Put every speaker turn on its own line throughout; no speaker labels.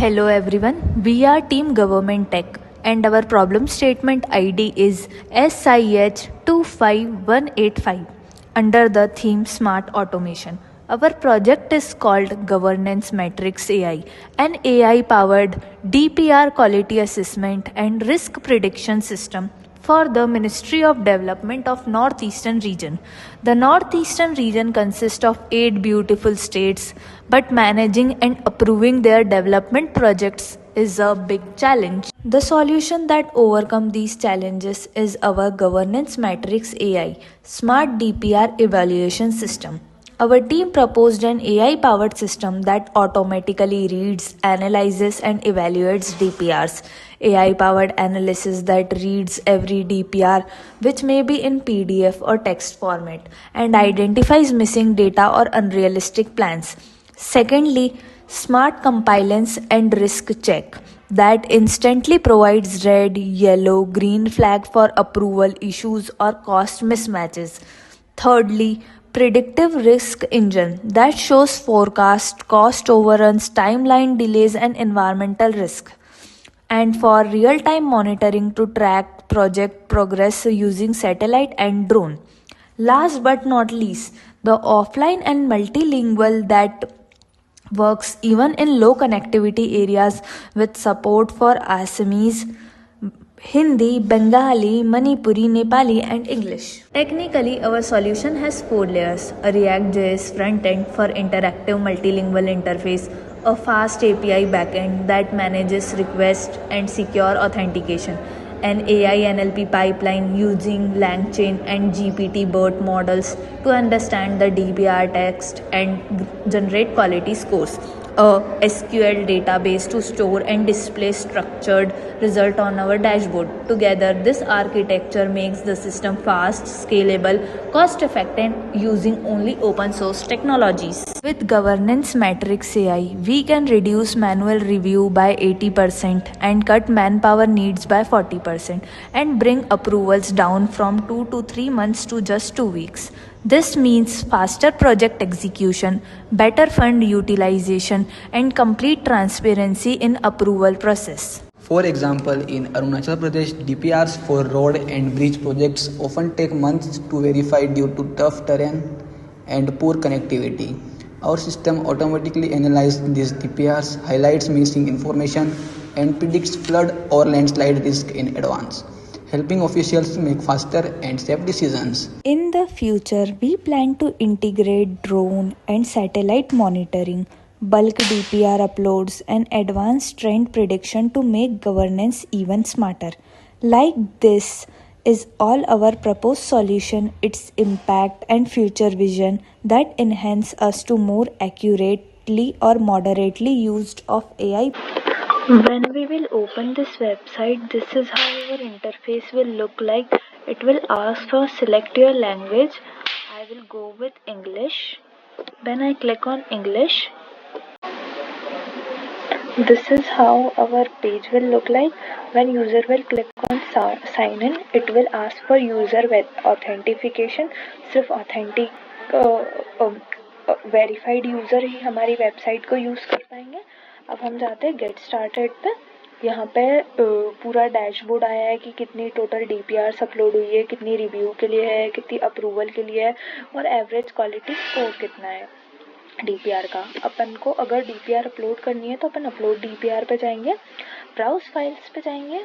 Hello everyone, we are Team Government Tech and our problem statement ID is SIH25185 under the theme Smart Automation. Our project is called Governance Matrix AI, an AI powered DPR quality assessment and risk prediction system for the Ministry of Development of Northeastern Region. The Northeastern Region consists of 8 beautiful states, but managing and approving their development projects is a big challenge. The solution that overcome these challenges is our Governance Matrix AI Smart DPR evaluation system. Our team proposed an AI powered system that automatically reads, analyzes, and evaluates DPRs. AI powered analysis that reads every DPR, which may be in PDF or text format, and identifies missing data or unrealistic plans. Secondly, smart compliance and risk check that instantly provides red, yellow, green flag for approval issues or cost mismatches. Thirdly, predictive risk engine that shows forecast, cost overruns, timeline delays, and environmental risk. And for real time monitoring to track project progress using satellite and drone. Last but not least, the offline and multilingual that works even in low connectivity areas with support for Assamese, Hindi, Bengali, Manipuri, Nepali, and English. Technically, our solution has 4 layers: a React.js front end for interactive multilingual interface, a fast API backend that manages request and secure authentication, an AI NLP pipeline using LangChain and GPT BERT models to understand the DBR text and generate quality scores, a SQL database to store and display structured result on our dashboard. Together, this architecture makes the system fast, scalable, cost effective using only open source technologies. With Governance Matrix AI, we can reduce manual review by 80% and cut manpower needs by 40% and bring approvals down from 2 to 3 months to just 2 weeks. This means faster project execution, better fund utilization, and complete transparency in approval process.
For example, in Arunachal Pradesh, DPRs for road and bridge projects often take months to verify due to tough terrain and poor connectivity. Our system automatically analyzes these DPRs, highlights missing information, and predicts flood or landslide risk in advance, helping officials make faster and safe decisions.
In the future, we plan to integrate drone and satellite monitoring, bulk DPR uploads, and advanced trend prediction to make governance even smarter. Like this is all our proposed solution, its impact and future vision that enhance us to more accurately or moderately used of AI. When we will open this website, this is how our interface will look like. It will ask for select your language. I will go with English. When I click on English, this is how our page will look like. When user will click on sign in, it will ask for user authentication. सिर्फ authentic verified user ही हमारी website को use कर पाएंगे. अब हम जाते हैं get started पे. यहाँ पे पूरा डैशबोर्ड आया है कि कितनी टोटल DPRs अपलोड हुई है, कितनी रिव्यू के लिए है, कितनी अप्रूवल के लिए है और एवरेज क्वालिटी स्कोर कितना है DPR का. अपन को अगर DPR अपलोड करनी है तो अपन अपलोड DPR पे जाएंगे, ब्राउज फाइल्स पे जाएंगे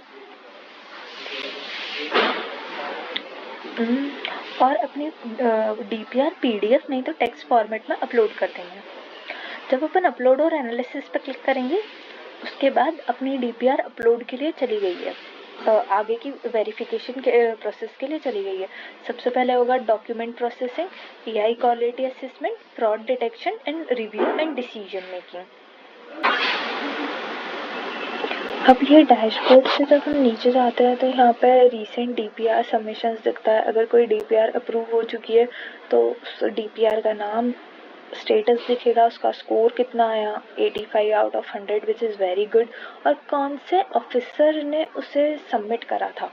और अपनी DPR PDF नहीं तो टेक्स्ट फॉर्मेट में अपलोड कर देंगे. जब अपन अपलोड और एनालिसिस पर क्लिक करेंगे उसके बाद अपनी DPR अपलोड के लिए चली गई है, आगे की वेरिफिकेशन के प्रोसेस के लिए चली गई है. सबसे पहले होगा document processing, AI quality assessment, fraud detection and review and decision making. अब ये डैशबोर्ड से जब हम नीचे जाते हैं तो यहाँ पे रीसेंट DPR सबमिशंस दिखता है. अगर कोई DPR अप्रूव हो चुकी है तो उस DPR का नाम, स्टेटस दिखेगा, उसका स्कोर कितना आया, 85 out of 100 which is very good, और कौन से ऑफिसर ने उसे सबमिट करा था.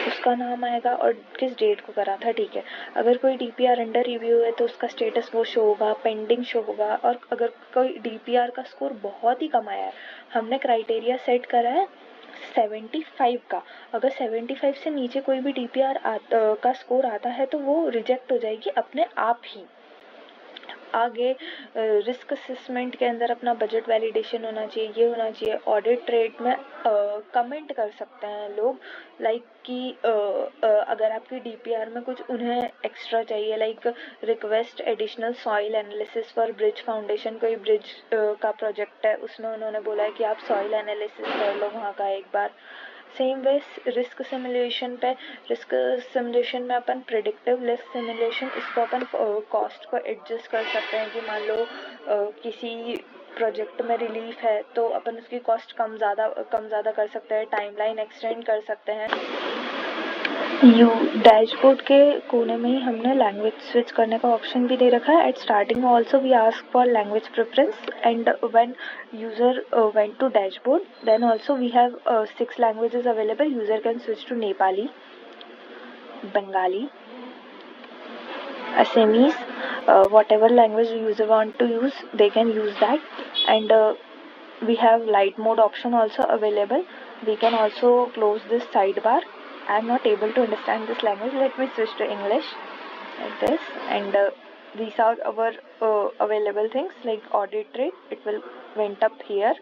उसका नाम आएगा और किस डेट को करा था, ठीक है। अगर कोई डीपीआर अंडर रिव्यू है तो उसका स्टेटस वो शो होगा, पेंडिंग शो होगा। और अगर कोई डीपीआर का स्कोर बहुत ही कम आया है, हमने क्राइटेरिया सेट करा है 75 का, अगर 75 से नीचे कोई भी डीपीआर का स्कोर आता है तो वो रिजेक्ट हो जाएगी अपने आप ही। आगे रिस्क असेसमेंट के अंदर अपना बजट वैलिडेशन होना चाहिए, ये होना चाहिए। ऑडिट ट्रेड में कमेंट कर सकते हैं लोग, लाइक कि अगर आपकी डीपीआर में कुछ उन्हें एक्स्ट्रा चाहिए, like request additional soil analysis for bridge foundation, कोई ब्रिज का प्रोजेक्ट है, उसमें उन्होंने बोला है कि आप सॉइल एनालिसिस कर लो वहाँ का एक बार। सेम वे रिस्क सिमुलेशन पे, रिस्क सिमुलेशन में अपन प्रिडिक्टिव रिस्क सिमुलेशन, इसको अपन कॉस्ट को एडजस्ट कर सकते हैं कि मान लो किसी प्रोजेक्ट में रिलीफ है तो अपन उसकी कॉस्ट कम ज़्यादा कर सकते हैं, टाइमलाइन एक्सटेंड कर सकते हैं। यू डैशबोर्ड के कोने में ही हमने लैंग्वेज स्विच करने का ऑप्शन भी दे रखा है। At starting also we ask for language preference and when user went to dashboard, then also we have 6 languages available. User can switch to Nepali, Bengali, Assamese, whatever language the user want to use, they can use that. And we have light mode option also available. We can also close this sidebar. I am not able to understand this language. Let me switch to English like this. And these are our available things, like audit rate. It will went up here.